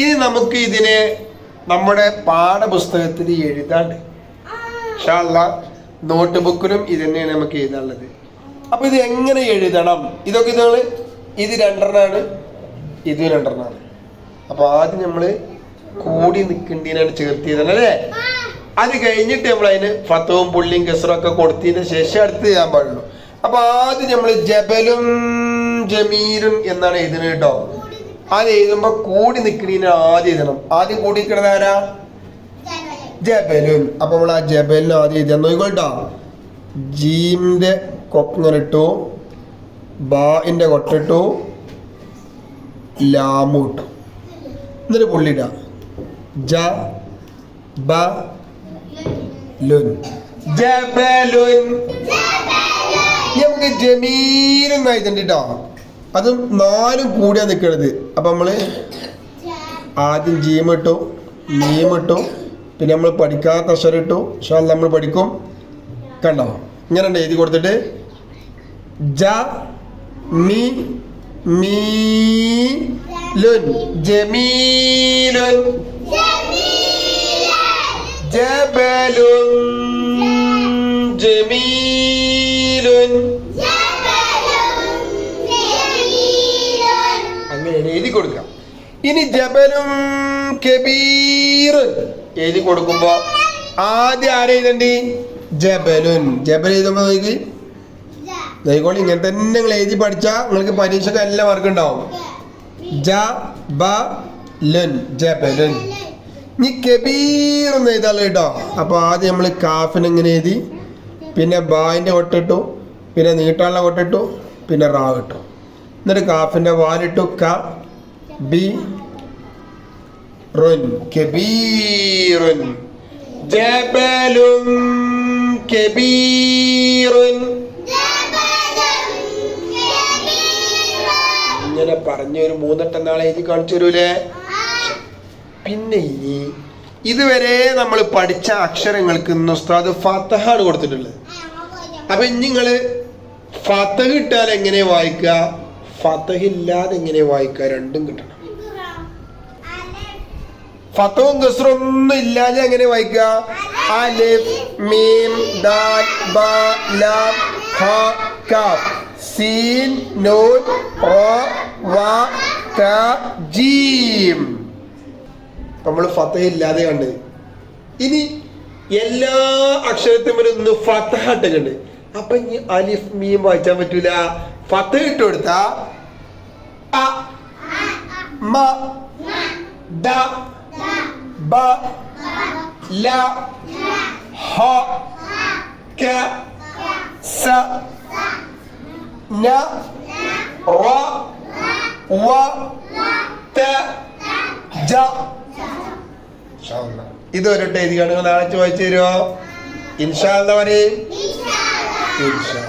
ഇനി നമുക്ക് ഇതിനെ നമ്മുടെ പാഠപുസ്തകത്തിൽ എഴുതാണ്ട് ഇൻഷാ അല്ലാഹ് നോട്ട് ബുക്കിലും ഇത് തന്നെയാണ് നമുക്ക് എഴുതാനുള്ളത്. അപ്പൊ ഇത് എങ്ങനെ എഴുതണം? ഇതൊക്കെ ഇത് രണ്ടെണ്ണാണ്, ഇത് രണ്ടെണ്ണാണ്. അപ്പൊ ആദ്യം നമ്മള് കൂടി നിൽക്കേണ്ടതിനാണ് ചേർത്തിയതാണ് അല്ലേ? അത് കഴിഞ്ഞിട്ട് നമ്മൾ അതിന് ഫത്തവും പുള്ളിയും കെസറും ഒക്കെ കൊടുത്തതിന് ശേഷം അടുത്ത് ചെയ്യാൻ പാടുള്ളൂ. അപ്പൊ ആദ്യം നമ്മൾ ജബലും ജമീലും എന്നാണ് എഴുതുന്നത് കേട്ടോ. അത് എഴുതുമ്പോ കൂടി നിൽക്കുന്നതിന് ആദ്യം എഴുതണം. ആദ്യം കൂടി നിൽക്കണത് ആരാ? ജബലുൻ. അപ്പൊ നമ്മൾ ആ ജബലിന് ആദ്യം എഴുതാൻ നോക്കിക്കോട്ടോ. ജീമിന്റെ കൊങ്ങനെ ഇട്ടു, ബാഇന്റെ കൊട്ടിട്ടു, ലാമു ഇട്ടു, എന്നിട്ട് പുള്ളിയിട്ട ജ ബ ലുൻ ജബലുൻ. നമുക്ക് ജമീലും എഴുതണ്ടിട്ടോ. അതും 4 കൂടിയാ നിൽക്കണത്. അപ്പൊ നമ്മള് ആദ്യം ജീമിട്ടു, മീമിട്ടു, പിന്നെ നമ്മൾ പഠിക്കാത്ത അക്ഷരം ഇട്ടു. ഇൻഷാ അല്ലാഹ് നമ്മൾ പഠിക്കും. കണ്ടോ? ഇങ്ങനെ ഉണ്ട് എഴുതി കൊടുത്തിട്ട് ജ മീ മീലുൻ ജമീലുൻ ജബലുൻ ജമീലുൻ. അങ്ങനെ എഴുതി കൊടുക്കാം. ഇനി ജബലും കബീറുൻ എഴുതി കൊടുക്കുമ്പോ ആദ്യം ആരെ എഴുതണ്ടി? ജബലുൻ. ജബൽ എഴുതുമ്പോ നോക്കി നോക്കിക്കോളി. ഇങ്ങനെ തന്നെ നിങ്ങൾ എഴുതി പഠിച്ചാൽ നിങ്ങൾക്ക് പരീക്ഷയ്ക്ക് എല്ലാ മാർക്ക് ഉണ്ടാവും. ജ ബ ലുൻ ജബലുൻ. ഇനി കബീർ എന്ന് എഴുതാല്ലോ കേട്ടോ. അപ്പൊ ആദ്യം നമ്മൾ കാഫിന് ഇങ്ങനെ എഴുതി, പിന്നെ ബായിന്റെ കൊട്ടിട്ടു, പിന്നെ നീട്ടാനുള്ള കൊട്ടിട്ടു, പിന്നെ റാ ഇട്ടു, എന്നിട്ട് കാഫിന്റെ വാലിട്ടു ക ബി റുൻ കബീറുൻ ജബലുൻ കബീറുൻ. ഇങ്ങനെ പറഞ്ഞ ഒരു 3 നാളെ എഴുതി കാണിച്ചു തരൂലേ? പിന്നെ ഇനി ഇതുവരെ നമ്മൾ പഠിച്ച അക്ഷരങ്ങൾക്ക് ഇന്ന് ഉസ്താദ് ഫതഹാണ് കൊടുത്തിട്ടുള്ളത്. അപ്പൊ നിങ്ങള് ഫതഹ് ഇട്ടാൽ എങ്ങനെ വായിക്കുക, ഫതഹ് ഇല്ലാതെ എങ്ങനെ വായിക്കുക, രണ്ടും കിട്ടണം. ഫതവും കസ്റും ഒന്നും ഇല്ലാതെ എങ്ങനെ വായിക്കുക? അലിഫ് മീം ദാൽ ബ ലാം ഹ കാഫ് സീൻ നൂൻ റാ വാ ത ജീം. നമ്മൾ ഫതഹ് ഇല്ലാതെ കണ്ട്. ഇനി എല്ലാ അക്ഷരത്തിലും ഒന്ന് ഫതഹ ഇട്ടുണ്ട്. അപ്പൊ ഇനി അലിഫ് മീം വായിച്ചാൻ പറ്റൂല. ഫതഹ് ഇട്ട് കൊടുത്താ അ മ ദ ബ ല ഹ ക സ ന റ വ ത ജ. ഇതൊരു എഴുതി കാണുക. നാളെ വായിച്ചു തരുമോ? ഇൻഷാ അല്ലാഹ് പറയും. ഇൻഷാ